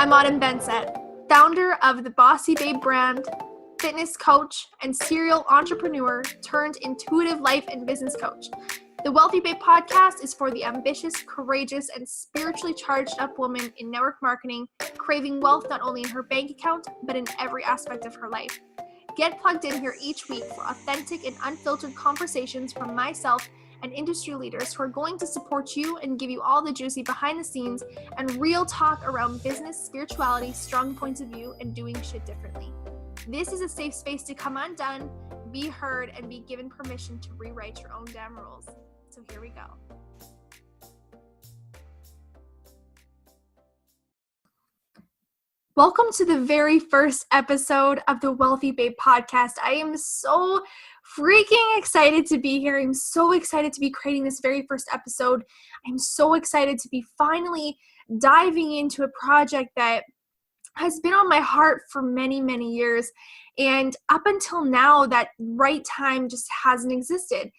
I'm Bensette, founder of the Bossy Babe brand, fitness coach, and serial entrepreneur turned intuitive life and business coach. The Wealthy Babe podcast is for the ambitious, courageous, and spiritually charged up woman in network marketing, craving wealth not only in her bank account, but in every aspect of her life. Get plugged in here each week for authentic and unfiltered conversations from myself and industry leaders who are going to support you and give you all the juicy behind the scenes and real talk around business, spirituality, strong points of view, and doing shit differently. This is a safe space to come undone, be heard, and be given permission to rewrite your own damn rules. So here we go. Welcome to the very first episode of the Wealthy Babe podcast. I am so freaking excited to be here. I'm so excited to be creating this very first episode. I'm so excited to be finally diving into a project that has been on my heart for many, many years. And up until now, that right time just hasn't existed.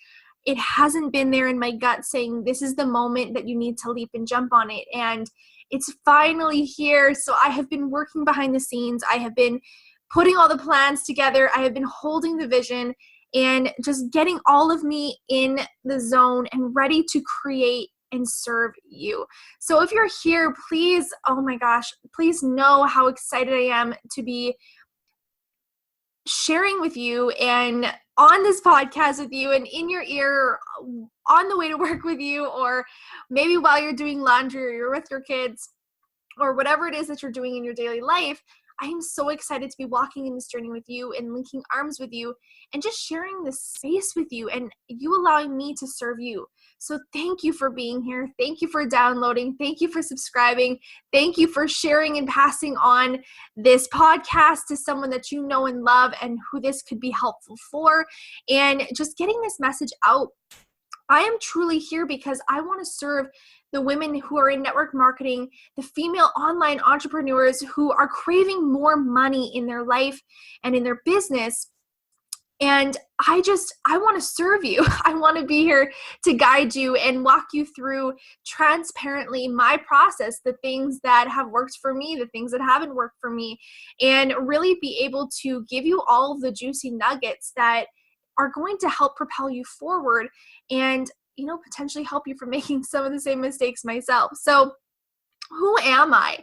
It hasn't been there in my gut saying, this is the moment that you need to leap and jump on it. And it's finally here. So I have been working behind the scenes. I have been putting all the plans together. I have been holding the vision and just getting all of me in the zone and ready to create and serve you. So if you're here, please, oh my gosh, please know how excited I am to be sharing with you and on this podcast with you and in your ear on the way to work with you, or maybe while you're doing laundry or you're with your kids or whatever it is that you're doing in your daily life. I am so excited to be walking in this journey with you and linking arms with you and just sharing this space with you and you allowing me to serve you. So thank you for being here. Thank you for downloading. Thank you for subscribing. Thank you for sharing and passing on this podcast to someone that you know and love and who this could be helpful for, and just getting this message out. I am truly here because I want to serve the women who are in network marketing, the female online entrepreneurs who are craving more money in their life and in their business. And I want to serve you. I want to be here to guide you and walk you through transparently my process, the things that have worked for me, the things that haven't worked for me, and really be able to give you all of the juicy nuggets that are going to help propel you forward and, potentially help you from making some of the same mistakes myself. So who am I?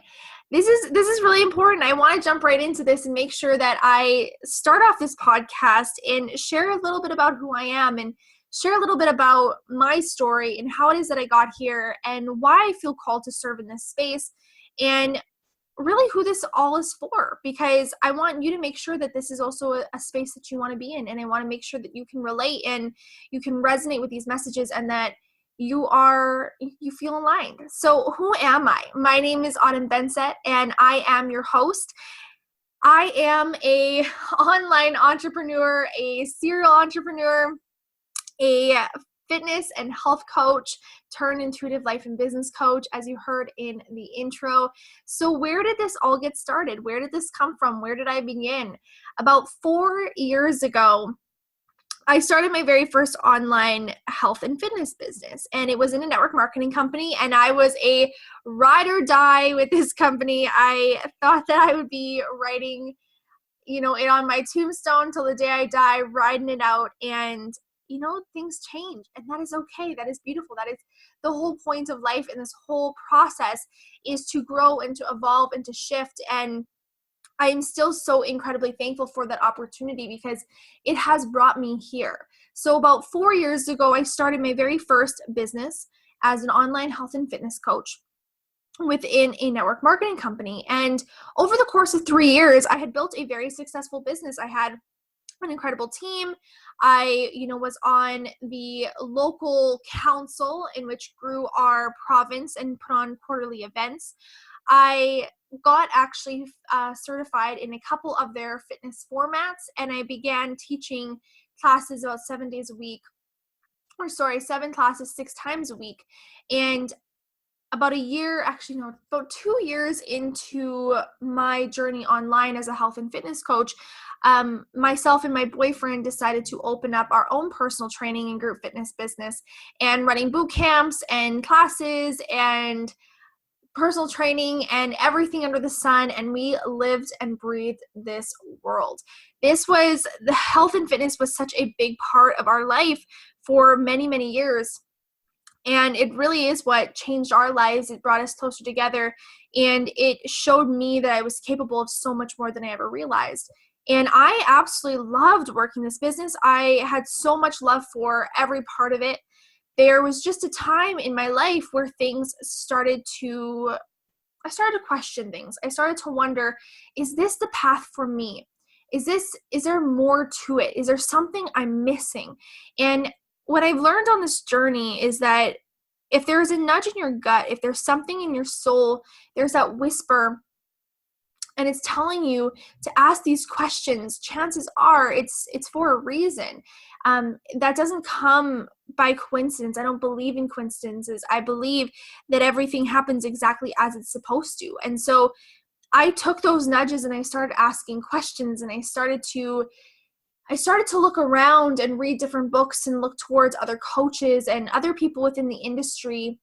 This is really important. I want to jump right into this and make sure that I start off this podcast and share a little bit about who I am and share a little bit about my story and how it is that I got here and why I feel called to serve in this space and really who this all is for, because I want you to make sure that this is also a space that you want to be in, and I want to make sure that you can relate and you can resonate with these messages and that you feel aligned. So who am I? My name is Bensette and I am your host. I am a online entrepreneur, a serial entrepreneur, a fitness and health coach turned intuitive life and business coach, as you heard in the intro. So where did this all get started? Where did this come from? Where did I begin? About 4 years ago, I started my very first online health and fitness business, and it was in a network marketing company, and I was a ride or die with this company. I thought that I would be writing, it on my tombstone till the day I die, riding it out, and things change, and that is okay. That is beautiful. That is the whole point of life, and this whole process is to grow and to evolve and to shift, and I am still so incredibly thankful for that opportunity because it has brought me here. So about 4 years ago, I started my very first business as an online health and fitness coach within a network marketing company. And over the course of 3 years, I had built a very successful business. I had an incredible team. I, was on the local council in which grew our province and put on quarterly events. I got actually certified in a couple of their fitness formats, and I began teaching classes about 7 classes 6 times a week. And about 2 years into my journey online as a health and fitness coach, myself and my boyfriend decided to open up our own personal training and group fitness business and running boot camps and classes and personal training and everything under the sun, and we lived and breathed this world. The health and fitness was such a big part of our life for many, many years. And it really is what changed our lives. It brought us closer together, and it showed me that I was capable of so much more than I ever realized. And I absolutely loved working this business. I had so much love for every part of it. There was just a time in my life where I started to question things. I started to wonder, is this the path for me? Is there more to it? Is there something I'm missing? And what I've learned on this journey is that if there's a nudge in your gut, if there's something in your soul, there's that whisper, and it's telling you to ask these questions, chances are it's for a reason. That doesn't come by coincidence. I don't believe in coincidences. I believe that everything happens exactly as it's supposed to. And so I took those nudges and I started asking questions, and I started to look around and read different books and look towards other coaches and other people within the industry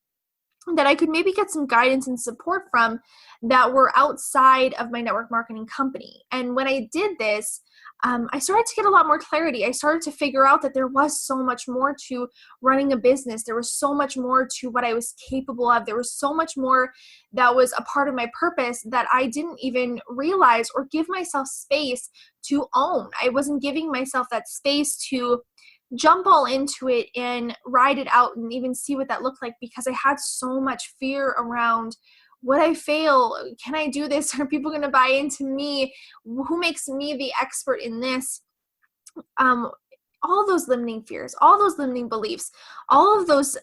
that I could maybe get some guidance and support from that were outside of my network marketing company. And when I did this, I started to get a lot more clarity. I started to figure out that there was so much more to running a business. There was so much more to what I was capable of. There was so much more that was a part of my purpose that I didn't even realize or give myself space to own. I wasn't giving myself that space to jump all into it and ride it out and even see what that looked like, because I had so much fear around, would I fail? Can I do this? Are people going to buy into me? Who makes me the expert in this? All those limiting fears, all those limiting beliefs, all of those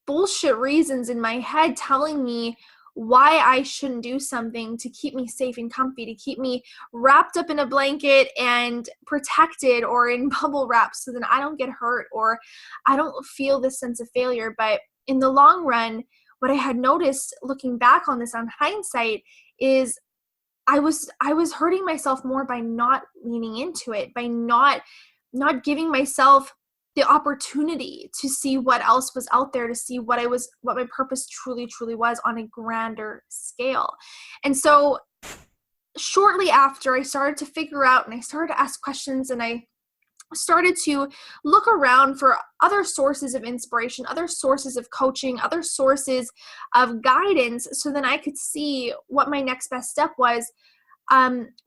bullshit reasons in my head telling me why I shouldn't do something to keep me safe and comfy, to keep me wrapped up in a blanket and protected or in bubble wrap so that I don't get hurt or I don't feel this sense of failure. But in the long run, what I had noticed looking back on this on hindsight is I was hurting myself more by not leaning into it, by not giving myself the opportunity to see what else was out there, to see what my purpose truly was on a grander scale. And so shortly after, I started to figure out and I started to ask questions, and I started to look around for other sources of inspiration, other sources of coaching, other sources of guidance, so then I could see what my next best step was.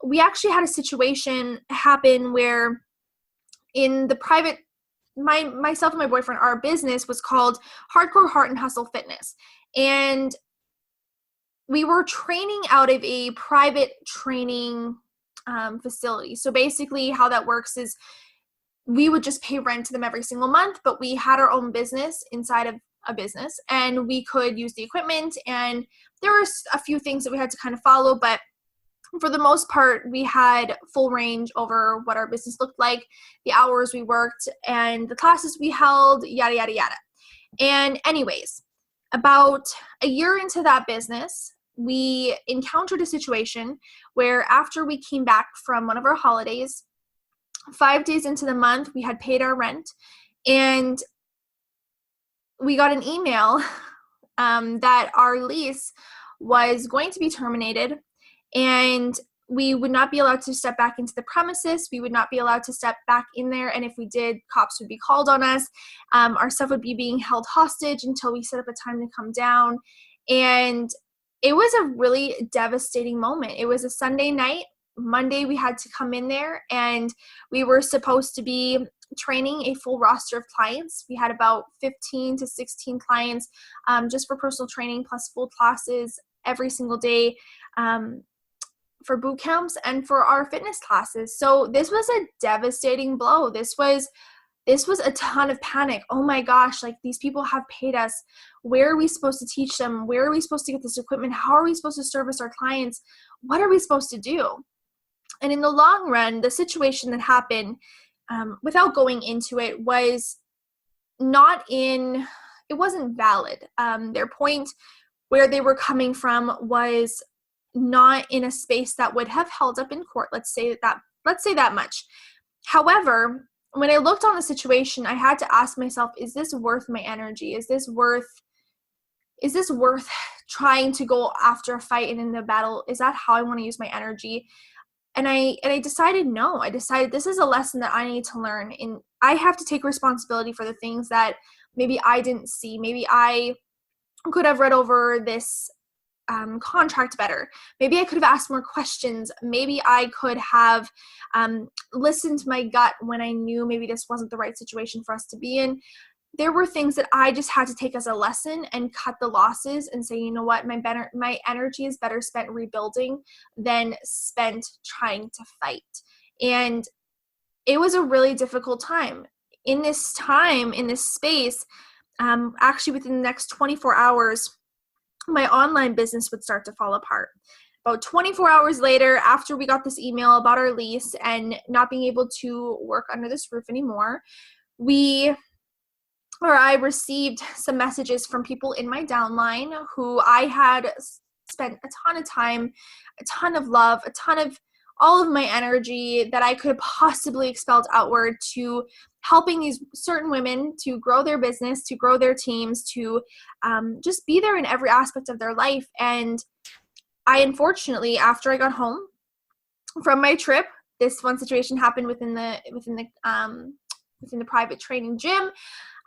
We actually had a situation happen where in the private, myself and my boyfriend, our business was called Hardcore Heart and Hustle Fitness. And we were training out of a private training facility. So basically how that works is we would just pay rent to them every single month, but we had our own business inside of a business, and we could use the equipment, and there were a few things that we had to kind of follow, but for the most part, we had full range over what our business looked like, the hours we worked, and the classes we held, yada, yada, yada. And anyways, about a year into that business, we encountered a situation where after we came back from one of our holidays, 5 days into the month, we had paid our rent, and we got an email that our lease was going to be terminated, and we would not be allowed to step back into the premises. We would not be allowed to step back in there, and if we did, cops would be called on us. Our stuff would be being held hostage until we set up a time to come down, and it was a really devastating moment. It was a Sunday night. Monday, we had to come in there, and we were supposed to be training a full roster of clients. We had about 15 to 16 clients just for personal training, plus full classes every single day for boot camps and for our fitness classes. So this was a devastating blow. This was a ton of panic. Oh my gosh, like these people have paid us. Where are we supposed to teach them? Where are we supposed to get this equipment? How are we supposed to service our clients? What are we supposed to do? And in the long run, the situation that happened, without going into it, was it wasn't valid. Their point where they were coming from was not in a space that would have held up in court. Let's say that much. However, when I looked on the situation, I had to ask myself, is this worth my energy? Is this worth trying to go after a fight and in the battle, is that how I want to use my energy? And I decided no. I decided this is a lesson that I need to learn, and I have to take responsibility for the things that maybe I didn't see. Maybe I could have read over this contract better. Maybe I could have asked more questions. Maybe I could have listened to my gut when I knew maybe this wasn't the right situation for us to be in. There were things that I just had to take as a lesson and cut the losses and say, you know what, my energy is better spent rebuilding than spent trying to fight. And it was a really difficult time. In this space, actually within the next 24 hours, my online business would start to fall apart. About 24 hours later, after we got this email about our lease and not being able to work under this roof anymore, I received some messages from people in my downline who I had spent a ton of time, a ton of love, a ton of all of my energy that I could have possibly expelled outward to helping these certain women to grow their business, to grow their teams, to just be there in every aspect of their life. And I, unfortunately, after I got home from my trip, this one situation happened within the private training gym.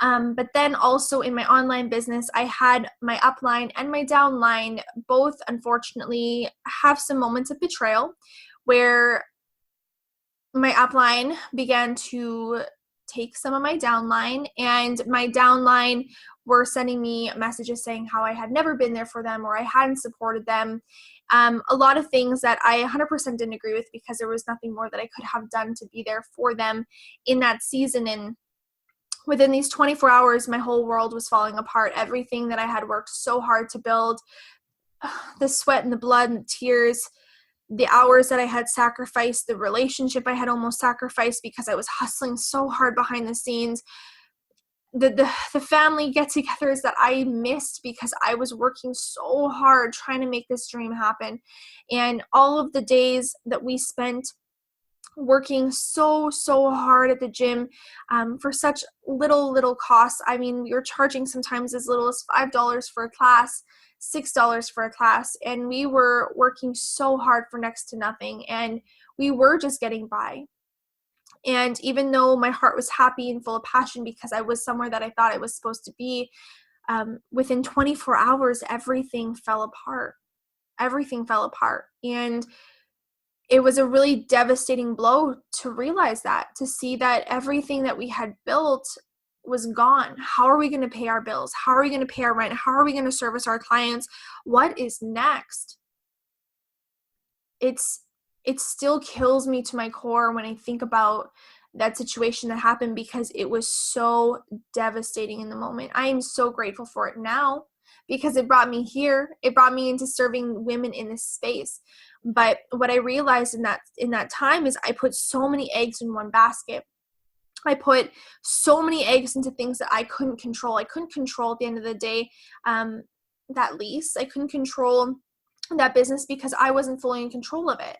But then also in my online business, I had my upline and my downline both, unfortunately, have some moments of betrayal where my upline began to take some of my downline, and my downline were sending me messages saying how I had never been there for them or I hadn't supported them. A lot of things that I 100% didn't agree with, because there was nothing more that I could have done to be there for them in that season. And within these 24 hours, my whole world was falling apart. Everything that I had worked so hard to build, the sweat and the blood and the tears, the hours that I had sacrificed, the relationship I had almost sacrificed because I was hustling so hard behind the scenes, the family get-togethers that I missed because I was working so hard trying to make this dream happen, and all of the days that we spent working so hard at the gym for such little costs. I mean, we were charging sometimes as little as $5 for a class, $6 for a class, and we were working so hard for next to nothing, and we were just getting by. And even though my heart was happy and full of passion because I was somewhere that I thought I was supposed to be, within 24 hours, everything fell apart. Everything fell apart. And it was a really devastating blow to realize that, to see that everything that we had built was gone. How are we going to pay our bills? How are we going to pay our rent? How are we going to service our clients? What is next? It still kills me to my core when I think about that situation that happened, because it was so devastating in the moment. I am so grateful for it now because it brought me here. It brought me into serving women in this space. But what I realized in that time is I put so many eggs in one basket. I put so many eggs into things that I couldn't control. I couldn't control at the end of the day that lease. I couldn't control that business because I wasn't fully in control of it.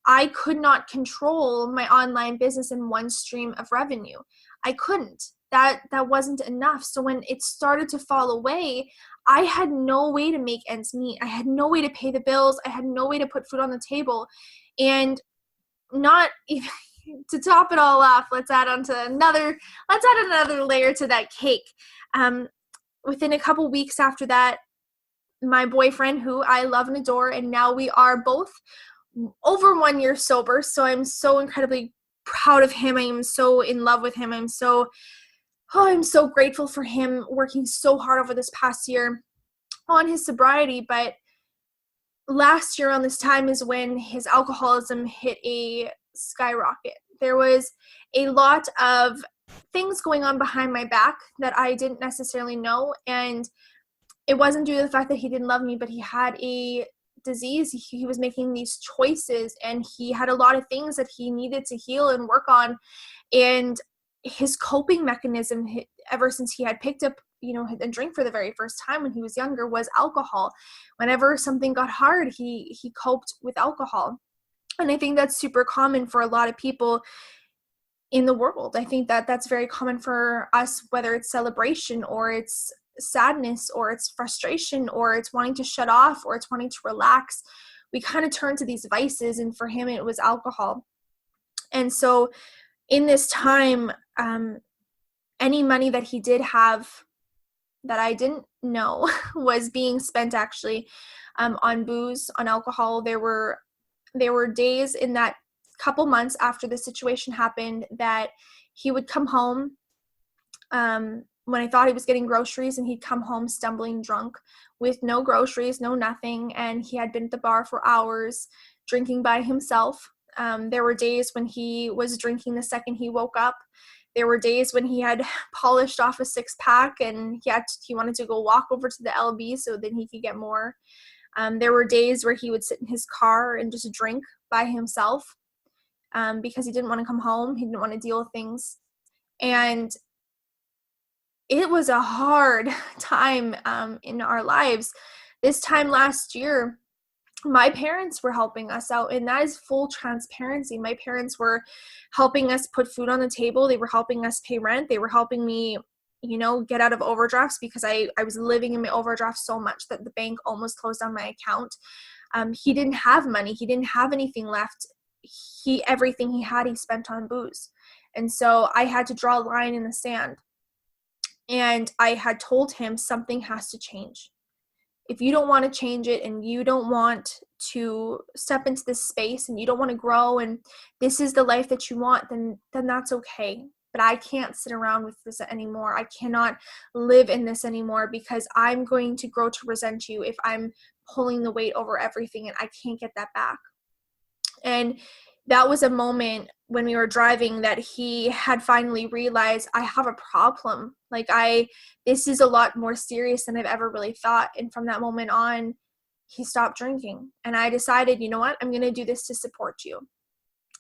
I could not control my online business in one stream of revenue. I couldn't. That wasn't enough. So when it started to fall away, I had no way to make ends meet. I had no way to pay the bills. I had no way to put food on the table. And not even to top it all off, let's add another layer to that cake. Within a couple weeks after that, my boyfriend, who I love and adore, and now we are both over 1 year sober. So I'm so incredibly proud of him. I am so in love with him. I'm so grateful for him working so hard over this past year on his sobriety. But last year on this time is when his alcoholism hit a skyrocket. There was a lot of things going on behind my back that I didn't necessarily know. And it wasn't due to the fact that he didn't love me, but he had a disease. He was making these choices, and he had a lot of things that he needed to heal and work on. And his coping mechanism, ever since he had picked up, a drink for the very first time when he was younger, was alcohol. Whenever something got hard, he coped with alcohol. And I think that's super common for a lot of people in the world. I think that that's very common for us, whether it's celebration or it's sadness, or it's frustration, or it's wanting to shut off, or it's wanting to relax, we kind of turn to these vices. And for him, it was alcohol. And so in this time, any money that he did have that I didn't know was being spent actually on booze, on alcohol. There were days in that couple months after the situation happened that he would come home when I thought he was getting groceries, and he'd come home stumbling drunk with no groceries, no nothing, and he had been at the bar for hours drinking by himself. There were days when he was drinking the second he woke up. There were days when he had polished off a 6-pack and he wanted to go walk over to the LB so then he could get more. There were days where he would sit in his car and just drink by himself because he didn't want to come home. He didn't want to deal with things. And it was a hard time in our lives. This time last year, my parents were helping us out, and that is full transparency. My parents were helping us put food on the table. They were helping us pay rent. They were helping me, get out of overdrafts because I was living in my overdraft so much that the bank almost closed down my account. He didn't have money. He didn't have anything left. Everything he had, he spent on booze. And so I had to draw a line in the sand. And I had told him something has to change. If you don't want to change it, and you don't want to step into this space, and you don't want to grow, and this is the life that you want, then that's okay. But I can't sit around with this anymore. I cannot live in this anymore, because I'm going to grow to resent you if I'm pulling the weight over everything, and I can't get that back. And that was a moment when we were driving that he had finally realized, I have a problem. This is a lot more serious than I've ever really thought. And from that moment on, he stopped drinking. And I decided, you know what, I'm going to do this to support you.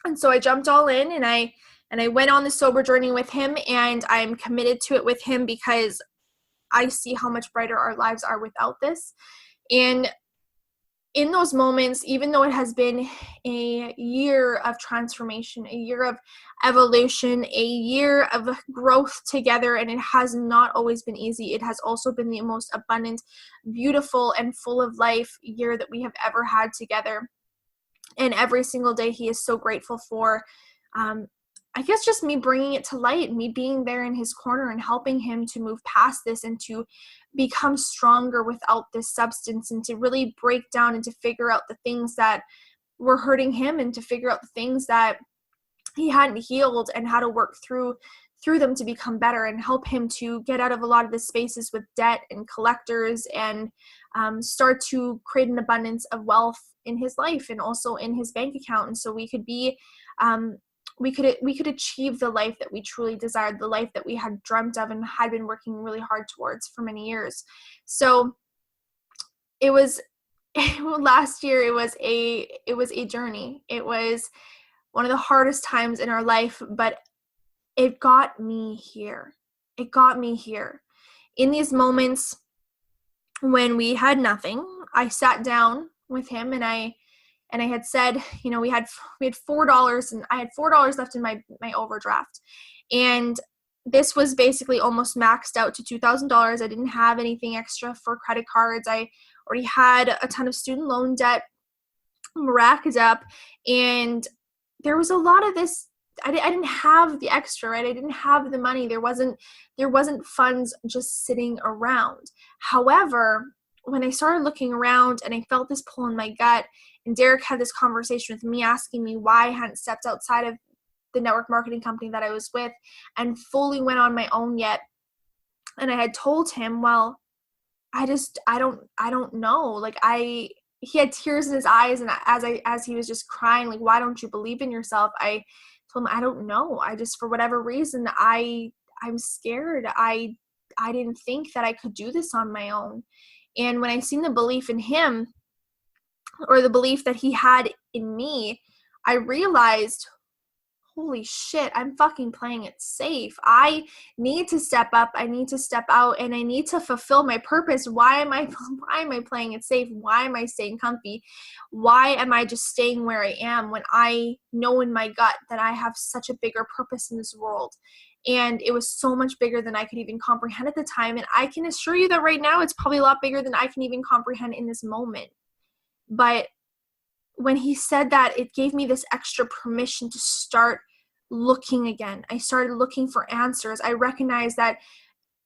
And so I jumped all in, and I went on the sober journey with him, and I'm committed to it with him because I see how much brighter our lives are without this. And in those moments, even though it has been a year of transformation, a year of evolution, a year of growth together, and it has not always been easy, it has also been the most abundant, beautiful, and full of life year that we have ever had together. And every single day he is so grateful for, I guess, just me bringing it to light, me being there in his corner and helping him to move past this and to become stronger without this substance, and to really break down and to figure out the things that were hurting him, and to figure out the things that he hadn't healed, and how to work through them to become better, and help him to get out of a lot of the spaces with debt and collectors, and start to create an abundance of wealth in his life and also in his bank account. And so we could be we could achieve the life that we truly desired, the life that we had dreamt of and had been working really hard towards for many years. So it was last year, it was a journey. It was one of the hardest times in our life, but it got me here. It got me here. In these moments when we had nothing, I sat down with him, and I had said, we had $4, and I had $4 left in my overdraft. And this was basically almost maxed out to $2,000. I didn't have anything extra for credit cards. I already had a ton of student loan debt racked up, and there was a lot of this. I didn't have the extra, right? I didn't have the money. There wasn't funds just sitting around. However, when I started looking around and I felt this pull in my gut, and Derek had this conversation with me asking me why I hadn't stepped outside of the network marketing company that I was with and fully went on my own yet. And I had told him, well, I don't know. He had tears in his eyes, and as he was just crying, why don't you believe in yourself? I told him, I don't know. I just, for whatever reason, I'm scared. I didn't think that I could do this on my own. And when I seen the belief in him, or the belief that he had in me, I realized, holy shit, I'm fucking playing it safe. I need to step up. I need to step out, and I need to fulfill my purpose. Why am I playing it safe? Why am I staying comfy? Why am I just staying where I am when I know in my gut that I have such a bigger purpose in this world? And it was so much bigger than I could even comprehend at the time. And I can assure you that right now it's probably a lot bigger than I can even comprehend in this moment. But when he said that, it gave me this extra permission to start looking again. I started looking for answers. I recognized that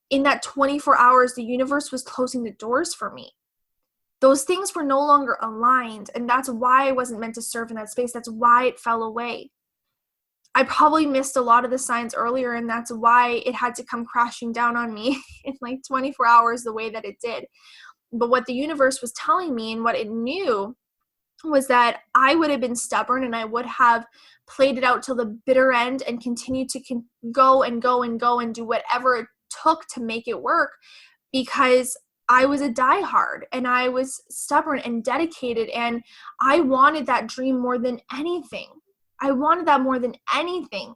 in that 24 hours, the universe was closing the doors for me. Those things were no longer aligned. And that's why I wasn't meant to serve in that space. That's why it fell away. I probably missed a lot of the signs earlier, and that's why it had to come crashing down on me in like 24 hours the way that it did. But what the universe was telling me and what it knew was that I would have been stubborn and I would have played it out till the bitter end and continued to go and go and go and do whatever it took to make it work, because I was a diehard and I was stubborn and dedicated, and I wanted that dream more than anything. I wanted that more than anything.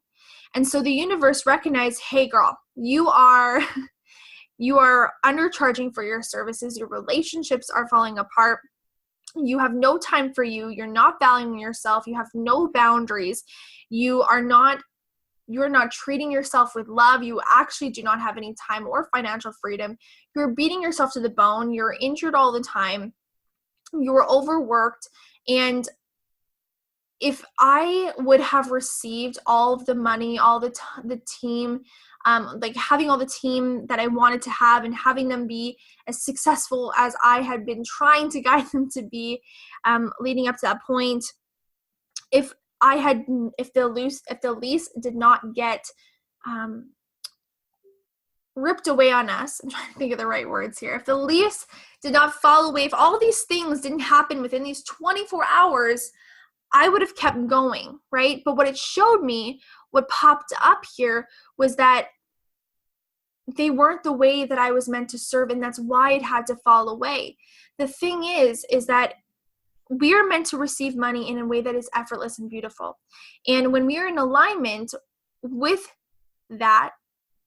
And so the universe recognized, hey girl, you are undercharging for your services. Your relationships are falling apart. You have no time for you. You're not valuing yourself. You have no boundaries. You're not treating yourself with love. You actually do not have any time or financial freedom. You're beating yourself to the bone. You're injured all the time. You're overworked. And if I would have received all of the money, all the team, like having all the team that I wanted to have and having them be as successful as I had been trying to guide them to be, leading up to that point, if the lease did not get ripped away on us, I'm trying to think of the right words here. If the lease did not fall away, if all these things didn't happen within these 24 hours, I would have kept going, right? But what it showed me, what popped up here, was that they weren't the way that I was meant to serve, and that's why it had to fall away. The thing is that we are meant to receive money in a way that is effortless and beautiful. And when we are in alignment with that,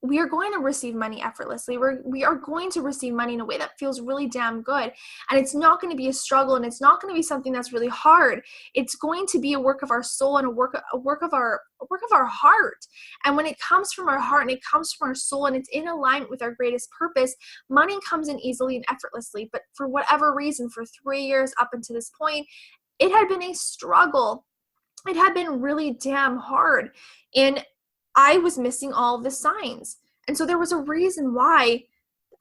we are going to receive money effortlessly. We are going to receive money in a way that feels really damn good. And it's not going to be a struggle, and it's not going to be something that's really hard. It's going to be a work of our soul and a work of our heart. And when it comes from our heart and it comes from our soul and it's in alignment with our greatest purpose, money comes in easily and effortlessly. But for whatever reason, for 3 years up until this point, it had been a struggle. It had been really damn hard. And I was missing all of the signs. And so there was a reason why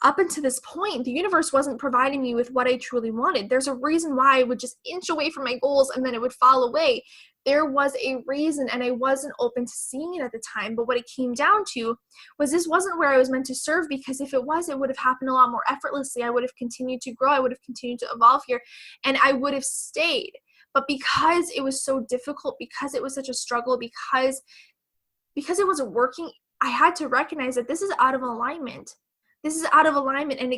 up until this point, the universe wasn't providing me with what I truly wanted. There's a reason why I would just inch away from my goals and then it would fall away. There was a reason, and I wasn't open to seeing it at the time. But what it came down to was this wasn't where I was meant to serve, because if it was, it would have happened a lot more effortlessly. I would have continued to grow. I would have continued to evolve here, and I would have stayed. But because it was so difficult, because it was such a struggle, because it wasn't working, I had to recognize that this is out of alignment. This is out of alignment, and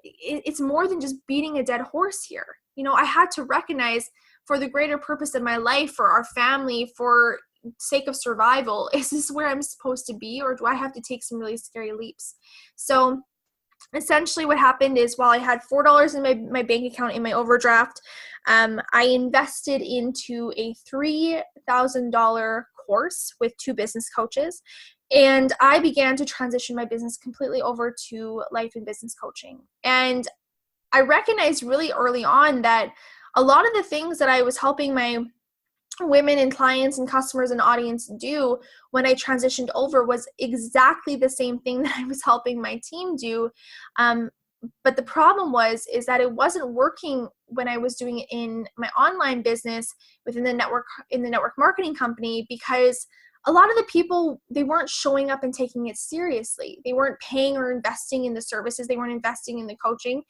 it's more than just beating a dead horse here. I had to recognize, for the greater purpose of my life, for our family, for sake of survival, is this where I'm supposed to be, or do I have to take some really scary leaps? So essentially what happened is, while I had $4 in my bank account in my overdraft, I invested into a $3,000 course with 2 business coaches, and I began to transition my business completely over to life and business coaching. And I recognized really early on that a lot of the things that I was helping my women and clients and customers and audience do when I transitioned over was exactly the same thing that I was helping my team do. But the problem is that it wasn't working when I was doing it in my online business within the network marketing company, because a lot of the people, they weren't showing up and taking it seriously. They weren't paying or investing in the services. They weren't investing in the coaching.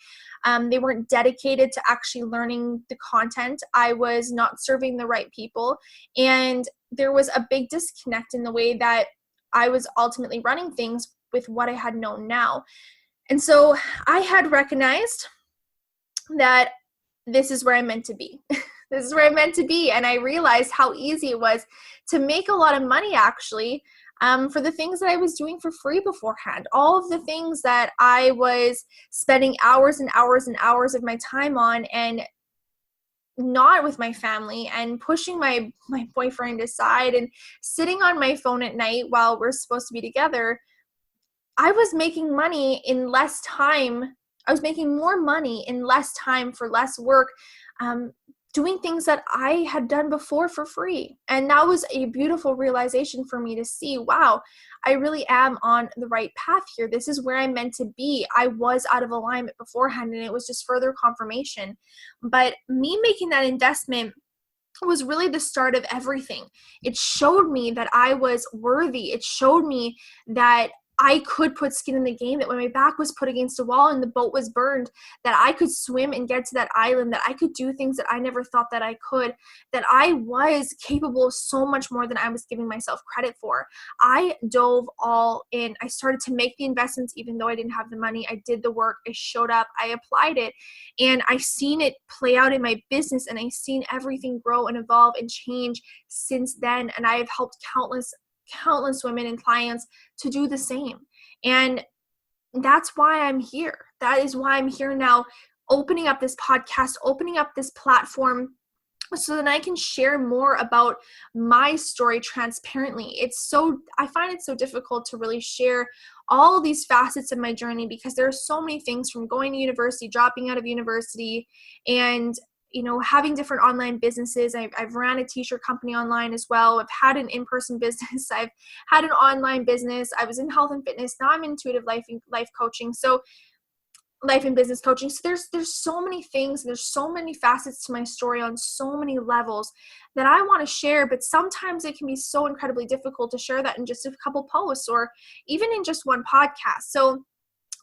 They weren't dedicated to actually learning the content. I was not serving the right people. And there was a big disconnect in the way that I was ultimately running things with what I had known now. And so I had recognized that this is where I'm meant to be. This is where I'm meant to be. And I realized how easy it was to make a lot of money, actually, for the things that I was doing for free beforehand. All of the things that I was spending hours and hours and hours of my time on, and not with my family and pushing my boyfriend aside and sitting on my phone at night while we're supposed to be together, I was making money in less time. I was making more money in less time for less work, doing things that I had done before for free. And that was a beautiful realization for me to see, wow, I really am on the right path here. This is where I'm meant to be. I was out of alignment beforehand, and it was just further confirmation. But me making that investment was really the start of everything. It showed me that I was worthy. It showed me that I could put skin in the game, that when my back was put against a wall and the boat was burned, that I could swim and get to that island, that I could do things that I never thought that I could, that I was capable of so much more than I was giving myself credit for. I dove all in. I started to make the investments even though I didn't have the money. I did the work. I showed up. I applied it. And I've seen it play out in my business, and I've seen everything grow and evolve and change since then. And I have helped countless women and clients to do the same. And that's why I'm here. That is why I'm here now, opening up this podcast, opening up this platform so that I can share more about my story transparently. I find it so difficult to really share all these facets of my journey because there are so many things, from going to university, dropping out of university, and having different online businesses. I've ran a t-shirt company online as well. I've had an in-person business. I've had an online business. I was in health and fitness. Now I'm intuitive life coaching. So life and business coaching. So there's so many things. There's so many facets to my story on so many levels that I want to share. But sometimes it can be so incredibly difficult to share that in just a couple posts or even in just one podcast. So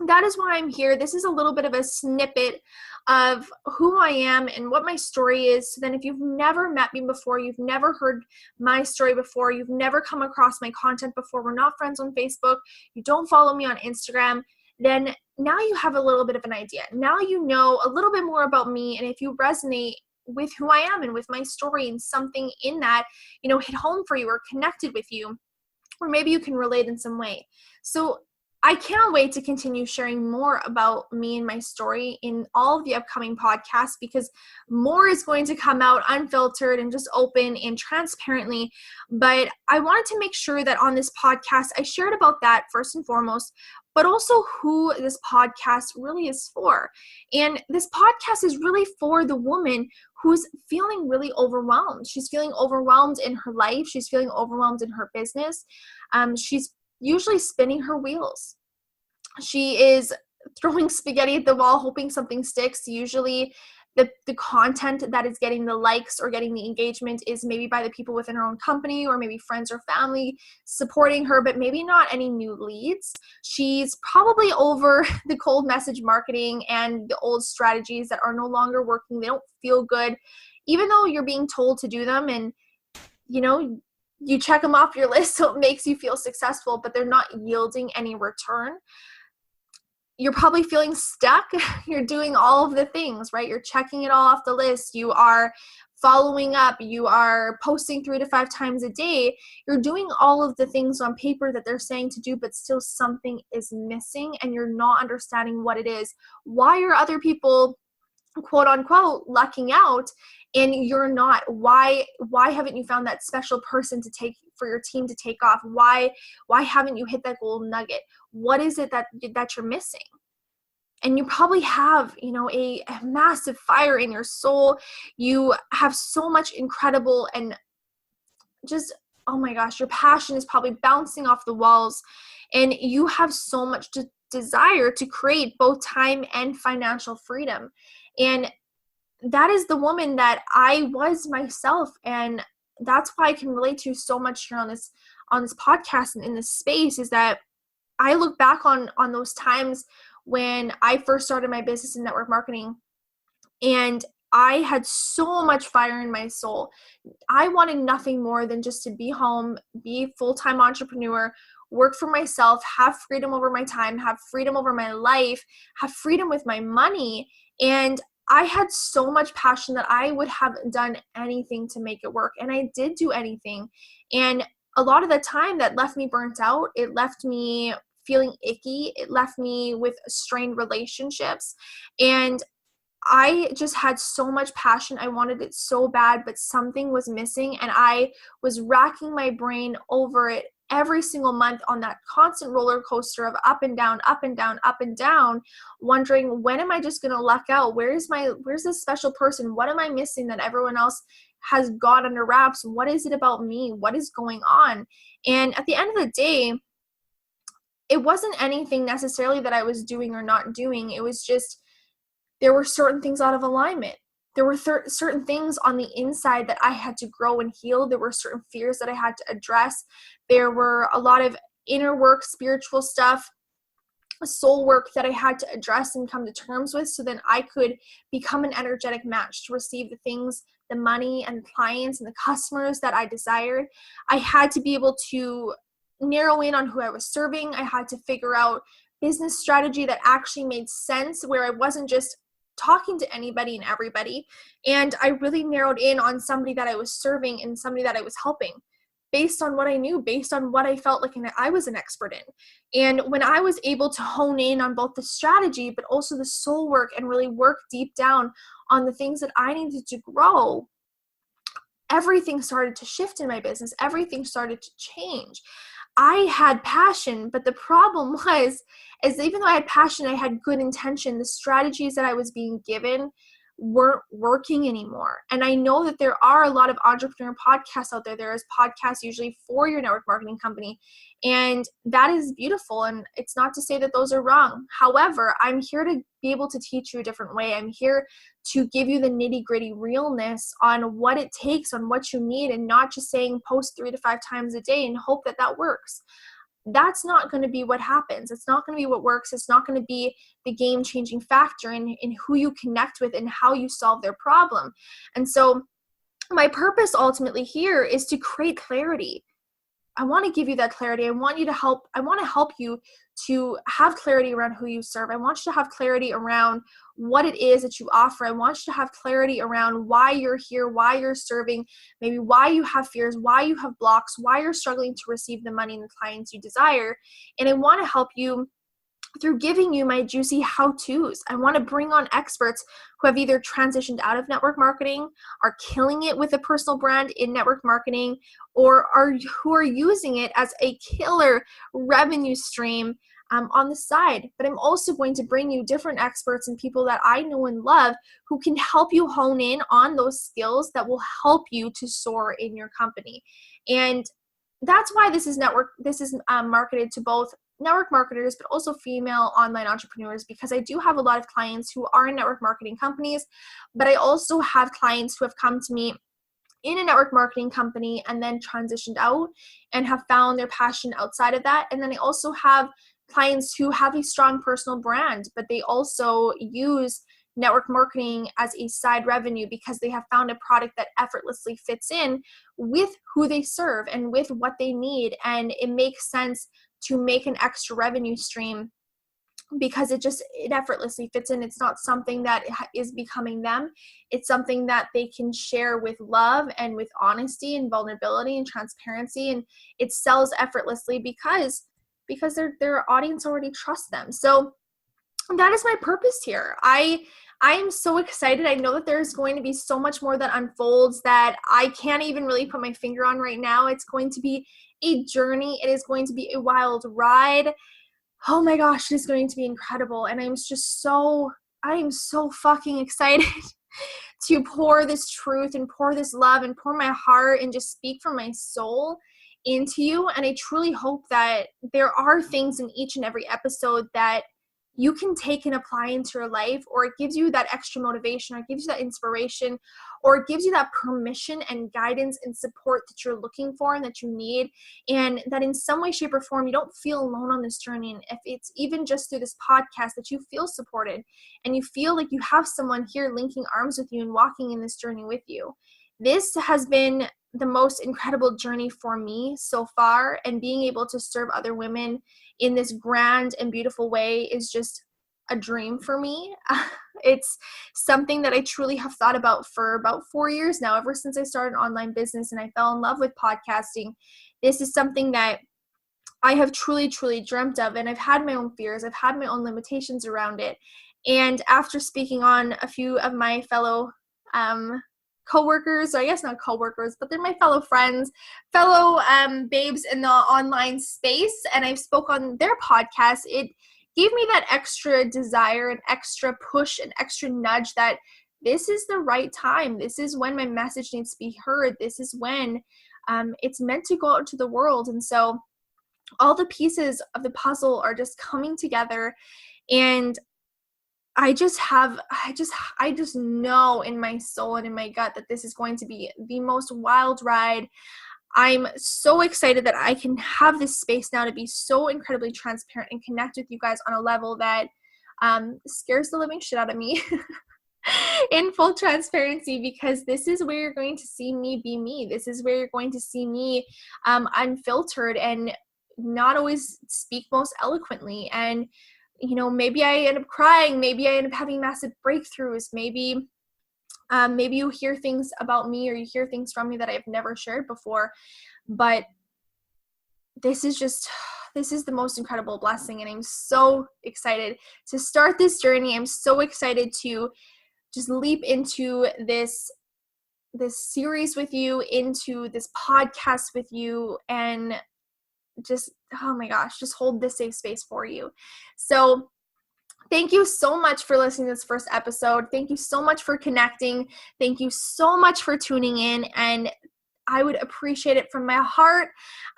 that is why I'm here. This is a little bit of a snippet of who I am and what my story is. So then if you've never met me before, you've never heard my story before, you've never come across my content before, we're not friends on Facebook, you don't follow me on Instagram, then now you have a little bit of an idea. Now you know a little bit more about me. And if you resonate with who I am and with my story and something in that, hit home for you or connected with you, or maybe you can relate in some way. So I can't wait to continue sharing more about me and my story in all of the upcoming podcasts, because more is going to come out unfiltered and just open and transparently. But I wanted to make sure that on this podcast, I shared about that first and foremost, but also who this podcast really is for. And this podcast is really for the woman who's feeling really overwhelmed. She's feeling overwhelmed in her life. She's feeling overwhelmed in her business. She's usually spinning her wheels. She is throwing spaghetti at the wall, hoping something sticks. Usually the content that is getting the likes or getting the engagement is maybe by the people within her own company, or maybe friends or family supporting her, but maybe not any new leads. She's probably over the cold message marketing and the old strategies that are no longer working. They don't feel good, even though you're being told to do them, and you check them off your list so it makes you feel successful, but they're not yielding any return. You're probably feeling stuck. You're doing all of the things, right? You're checking it all off the list. You are following up. You are posting 3 to 5 times a day. You're doing all of the things on paper that they're saying to do, but still something is missing and you're not understanding what it is. Why are other people, quote unquote, lucking out and you're not? Why haven't you found that special person to take for your team to take off? Why haven't you hit that golden nugget? What is it that you're missing? And you probably have, a massive fire in your soul. You have so much incredible and just, oh my gosh, your passion is probably bouncing off the walls, and you have so much desire to create both time and financial freedom. And that is the woman that I was myself. And that's why I can relate to so much here on this podcast and in this space, is that I look back on those times when I first started my business in network marketing, and I had so much fire in my soul. I wanted nothing more than just to be home, be a full-time entrepreneur, work for myself, have freedom over my time, have freedom over my life, have freedom with my money. And I had so much passion that I would have done anything to make it work. And I did do anything. And a lot of the time that left me burnt out. It left me feeling icky. It left me with strained relationships. And I just had so much passion. I wanted it so bad, but something was missing, and I was racking my brain over it every single month on that constant roller coaster of up and down, up and down, up and down, wondering, when am I just going to luck out? Where's this special person? What am I missing that everyone else has got under wraps? What is it about me? What is going on? And at the end of the day, it wasn't anything necessarily that I was doing or not doing. It was just, there were certain things out of alignment. There were certain things on the inside that I had to grow and heal. There were certain fears that I had to address. There were a lot of inner work, spiritual stuff, soul work that I had to address and come to terms with, so then I could become an energetic match to receive the things, the money and the clients and the customers that I desired. I had to be able to narrow in on who I was serving. I had to figure out business strategy that actually made sense, where I wasn't just talking to anybody and everybody. And I really narrowed in on somebody that I was serving and somebody that I was helping, based on what I knew, based on what I felt like I was an expert in. And when I was able to hone in on both the strategy, but also the soul work, and really work deep down on the things that I needed to grow, everything started to shift in my business. Everything started to change. I had passion, but the problem was, is even though I had passion, I had good intention, the strategies that I was being given weren't working anymore. And I know that there are a lot of entrepreneur podcasts out there. There is podcasts usually for your network marketing company, and that is beautiful. And it's not to say that those are wrong. However, I'm here to be able to teach you a different way. I'm here to give you the nitty gritty realness on what it takes, on what you need, and not just saying post 3 to 5 times a day and hope that that works. That's not going to be what happens. It's not going to be what works. It's not going to be the game-changing factor in who you connect with and how you solve their problem. And so my purpose ultimately here is to create clarity. I want to give you that clarity. I want to help you to have clarity around who you serve. I want you to have clarity around what it is that you offer. I want you to have clarity around why you're here, why you're serving, maybe why you have fears, why you have blocks, why you're struggling to receive the money and the clients you desire. And I want to help you through giving you my juicy how-tos. I want to bring on experts who have either transitioned out of network marketing, are killing it with a personal brand in network marketing, or who are using it as a killer revenue stream on the side. But I'm also going to bring you different experts and people that I know and love who can help you hone in on those skills that will help you to soar in your company. And that's why this is marketed to both network marketers, but also female online entrepreneurs, because I do have a lot of clients who are in network marketing companies, but I also have clients who have come to me in a network marketing company and then transitioned out and have found their passion outside of that. And then I also have clients who have a strong personal brand, but they also use network marketing as a side revenue because they have found a product that effortlessly fits in with who they serve and with what they need. And it makes sense to make an extra revenue stream because it effortlessly fits in. It's not something that is becoming them. It's something that they can share with love and with honesty and vulnerability and transparency. And it sells effortlessly because their audience already trusts them. So that is my purpose here. I am so excited. I know that there's going to be so much more that unfolds that I can't even really put my finger on right now. It's going to be a journey. It is going to be a wild ride. Oh my gosh, it is going to be incredible. And I am so fucking excited to pour this truth and pour this love and pour my heart and just speak from my soul into you. And I truly hope that there are things in each and every episode that you can take and apply into your life, or it gives you that extra motivation, or it gives you that inspiration, or it gives you that permission and guidance and support that you're looking for and that you need, and that in some way, shape, or form, you don't feel alone on this journey. And if it's even just through this podcast that you feel supported and you feel like you have someone here linking arms with you and walking in this journey with you. This has been the most incredible journey for me so far, and being able to serve other women in this grand and beautiful way is just a dream for me. It's something that I truly have thought about for about 4 years now, ever since I started an online business and I fell in love with podcasting. This is something that I have truly, truly dreamt of, and I've had my own fears. I've had my own limitations around it. And after speaking on a few of my fellow coworkers, or I guess not coworkers, but they're my fellow friends, fellow babes in the online space, and I spoke on their podcast, it gave me that extra desire, an extra push, an extra nudge that this is the right time. This is when my message needs to be heard. This is when it's meant to go out into the world. And so all the pieces of the puzzle are just coming together, and I just know in my soul and in my gut that this is going to be the most wild ride. I'm so excited that I can have this space now to be so incredibly transparent and connect with you guys on a level that scares the living shit out of me in full transparency, because this is where you're going to see me be me. This is where you're going to see me unfiltered and not always speak most eloquently. And maybe I end up crying, maybe I end up having massive breakthroughs, maybe you hear things about me or you hear things from me that I've never shared before. But this is the most incredible blessing, and I'm so excited to start this journey. I'm so excited to just leap into this series with you, into this podcast with you, and just, oh my gosh, just hold this safe space for you. So thank you so much for listening to this first episode. Thank you so much for connecting. Thank you so much for tuning in. And I would appreciate it from my heart,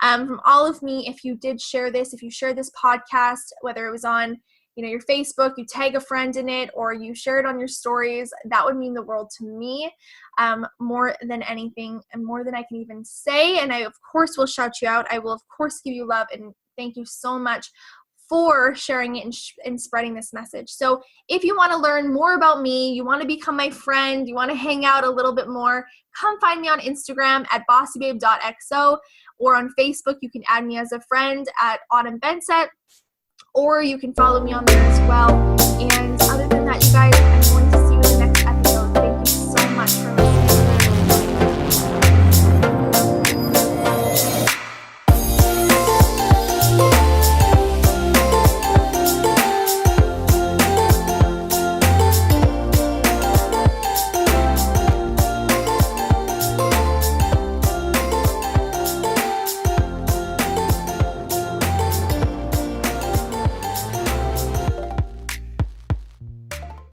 from all of me, if you did share this, if you shared this podcast, whether it was on your Facebook, you tag a friend in it, or you share it on your stories. That would mean the world to me, more than anything and more than I can even say. And I, of course, will shout you out. I will, of course, give you love. And thank you so much for sharing it and spreading this message. So if you want to learn more about me, you want to become my friend, you want to hang out a little bit more, come find me on Instagram at bossybabe.xo, or on Facebook, you can add me as a friend at Bensette, or you can follow me on there as well. And other